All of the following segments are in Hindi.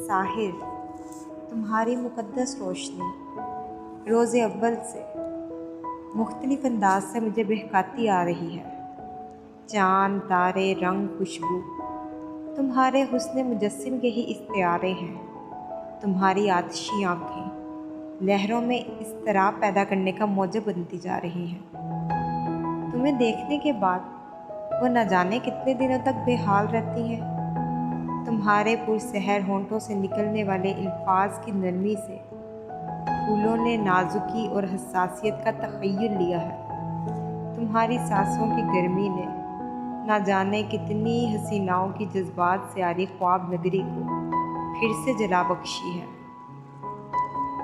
साहिर, तुम्हारी मुक़द्दस रोशनी रोज़े अव्वल से मुख्तलिफ अंदाज से मुझे बहकाती आ रही है। चाँद, तारे, रंग, खुशबू तुम्हारे हुस्न मुजस्सिम के ही इस्तिआरे हैं। तुम्हारी आतिशी आँखें लहरों में इज़्तिराब पैदा करने का मौजब बनती जा रही हैं। तुम्हें देखने के बाद वो न जाने कितने दिनों तक बेहाल रहती हैं। तुम्हारे पुरसहर होंठों से निकलने वाले अल्फाज की नरमी से फूलों ने नाजुकी और हसासियत का तख़य्युल लिया है। तुम्हारी सांसों की गर्मी ने ना जाने कितनी हसीनाओं की जज्बात से आरी ख्वाब नगरी को फिर से जला बख्शी है।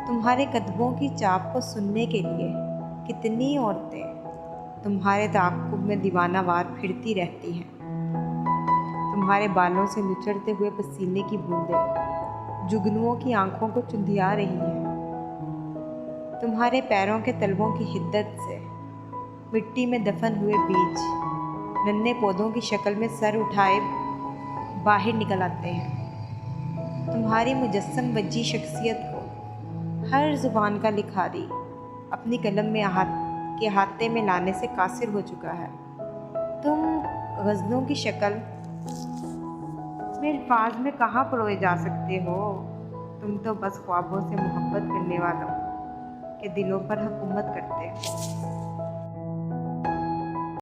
तुम्हारे कदमों की चाप को सुनने के लिए कितनी औरतें तुम्हारे ताक़ुब में दीवानावार फिरती रहती हैं। तुम्हारे बालों से निचड़ते हुए पसीने की बूंदें जुगनुओं की आंखों को चुंधिया रही हैं। तुम्हारे पैरों के तलवों की हिद्दत से मिट्टी में दफन हुए बीज नन्हे पौधों की शक्ल में सर उठाए बाहर निकल आते हैं। तुम्हारी मुजस्सम वज्जी शख्सियत को हर ज़ुबान का लिखारी अपनी कलम में अहाते में लाने से कासिर हो चुका है। तुम गज़लों की शक्ल में अल्फाज में कहाँ परोए जा सकते हो। तुम तो बस ख्वाबों से मोहब्बत करने वालों के दिलों पर हुकूमत करते हो।